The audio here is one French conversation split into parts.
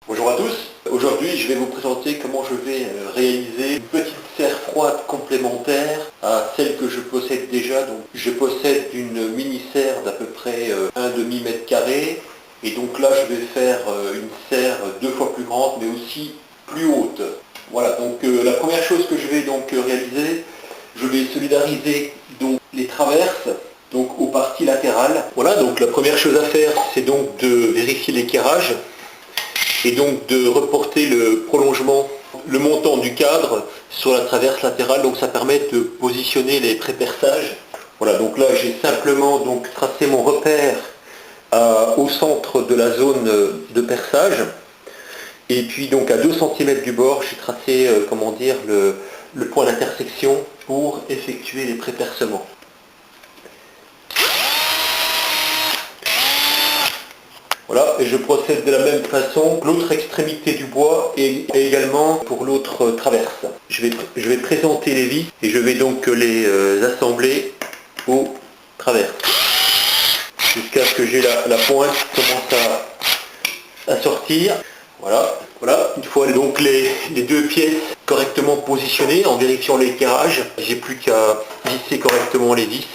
Bonjour à tous, aujourd'hui je vais vous présenter comment je vais réaliser une petite serre froide complémentaire à celle que je possède déjà. Donc, je possède une mini serre d'à peu près 1,5 mètre carré et donc là je vais faire une serre 2 fois plus grande mais aussi plus haute. Voilà, donc la première chose que je vais donc réaliser, je vais solidariser donc les traverses donc aux parties latérales. Voilà, donc la première chose à faire c'est donc de vérifier l'équerrage et donc de reporter le prolongement, le montant du cadre sur la traverse latérale, donc ça permet de positionner les préperçages. Voilà, donc là j'ai simplement donc tracé mon repère au centre de la zone de perçage, et puis donc à 2 cm du bord, j'ai tracé comment dire le point d'intersection pour effectuer les prépercements. Voilà, et je procède de la même façon pour l'autre extrémité du bois et également pour l'autre traverse. Je vais présenter les vis et je vais donc les assembler au travers jusqu'à ce que j'ai la pointe qui commence à sortir. Voilà, voilà. Une fois donc les deux pièces correctement positionnées en vérifiant l'équerrage, j'ai plus qu'à visser correctement les vis.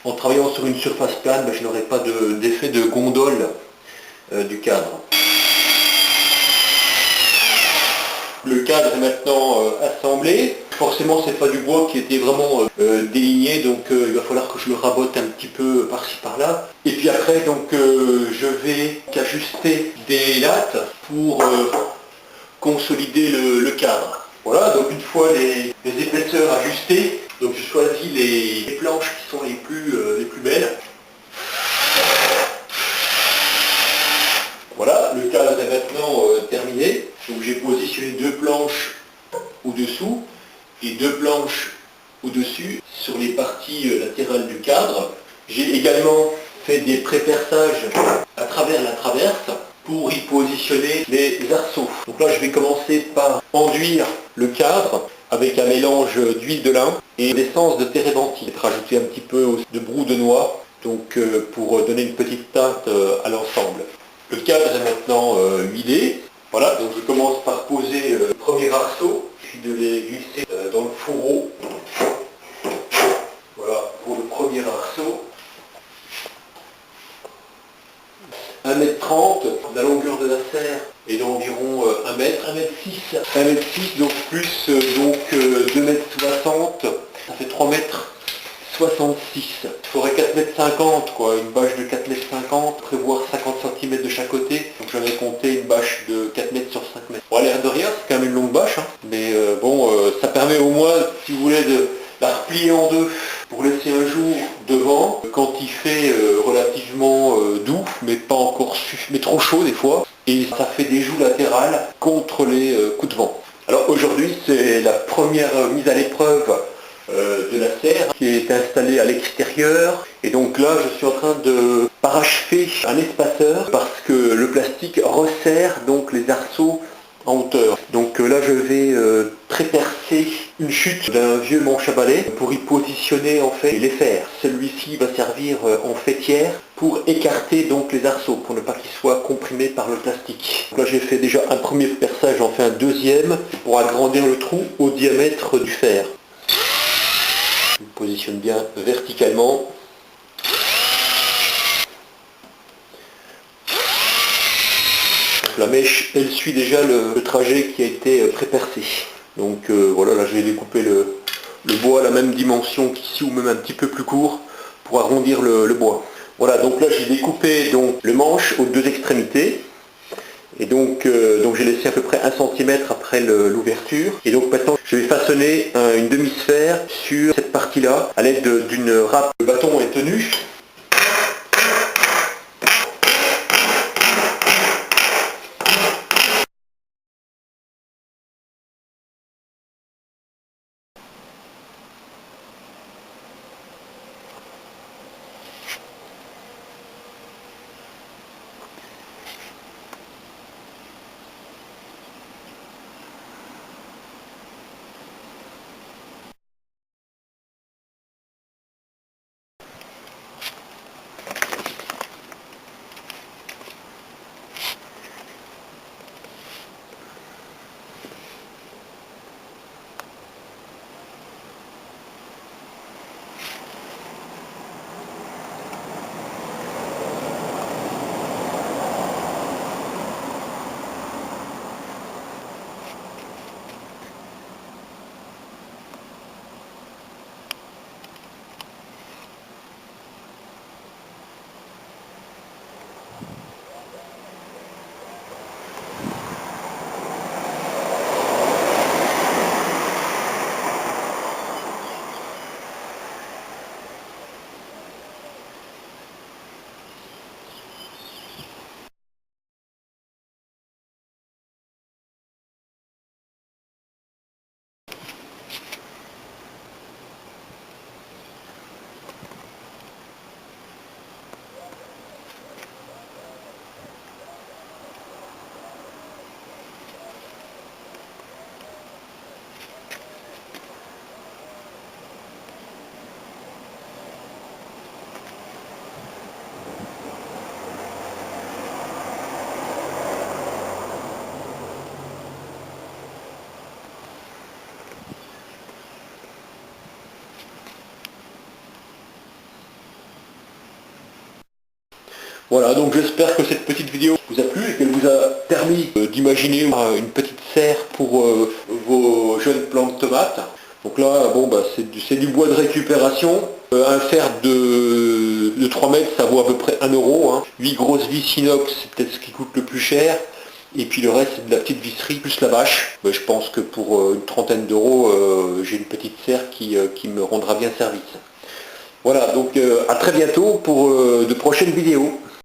En travaillant sur une surface plane, je n'aurai pas d'effet de gondole du cadre. Le cadre est maintenant assemblé. Forcément, c'est pas du bois qui était vraiment déligné, donc il va falloir que je le rabote un petit peu par-ci par-là. Et puis après, donc je vais ajuster des lattes pour consolider le cadre. Voilà, donc une fois les épaisseurs ajustées, donc je choisis les planches qui sont les plus belles. Voilà, le cadre est maintenant terminé. Donc j'ai positionné 2 planches au-dessous et 2 planches au-dessus sur les parties latérales du cadre. J'ai également fait des préperçages à travers la traverse pour y positionner les arceaux. Donc là je vais commencer par enduire le cadre avec un mélange d'huile de lin et d'essence de térébenthine. Je vais rajouter un petit peu de brou de noix donc, pour donner une petite teinte à l'ensemble. Le cadre est maintenant huilé. Voilà, donc je commence par poser le premier arceau, puis de les glisser dans le fourreau. Voilà pour le premier arceau. 1,30 m, la longueur de la serre est d'environ 1 mètre, 1,6 m. 1,6 m, donc plus donc 2,60 m, ça fait 3,66 m. Il faudrait 4,50 m, quoi, une bâche de 4,50 m, prévoir 50 cm de chaque côté. Donc j'en ai compté une bâche de 4 mètres sur 5 mètres. Bon, à l'air de rien, c'est quand même une longue bâche, hein. Mais bon, ça permet au moins, si vous voulez, de la replier en deux pour laisser un jour devant quand il fait relativement doux, mais pas encore mais trop chaud des fois. Et ça fait des joues latérales contre les coups de vent. Alors aujourd'hui, c'est la première mise à l'épreuve de la serre qui est installée à l'extérieur, et donc là je suis en train de parachever un espaceur parce que le plastique resserre donc les arceaux en hauteur. Donc là je vais prépercer une chute d'un vieux manche à balai pour y positionner en fait les fers. Celui-ci va servir en faîtière pour écarter donc les arceaux, pour ne pas qu'ils soient comprimés par le plastique. Donc là j'ai fait déjà un premier perçage, j'en fais un deuxième pour agrandir le trou au diamètre du fer. Je me positionne bien verticalement. Donc la mèche, elle suit déjà le trajet qui a été prépercé. Donc voilà, là je vais découper le bois à la même dimension qu'ici, ou même un petit peu plus court, pour arrondir le bois. Voilà, donc là j'ai découpé donc, le manche aux 2 extrémités. Et donc j'ai laissé à peu près 1 cm après l'ouverture. Et donc maintenant je vais façonner une demi-sphère sur cette partie-là à l'aide d'une râpe. Le bâton est tenu. Voilà, donc j'espère que cette petite vidéo vous a plu et qu'elle vous a permis d'imaginer une petite serre pour vos jeunes plants de tomates. Donc là, bon, bah, c'est du bois de récupération. Un fer de 3 mètres, ça vaut à peu près 1 euro. Hein. 8 grosses vis inox, c'est peut-être ce qui coûte le plus cher. Et puis le reste, c'est de la petite visserie plus la bâche. Je pense que pour une trentaine d'euros, j'ai une petite serre qui me rendra bien service. Voilà, donc à très bientôt pour de prochaines vidéos.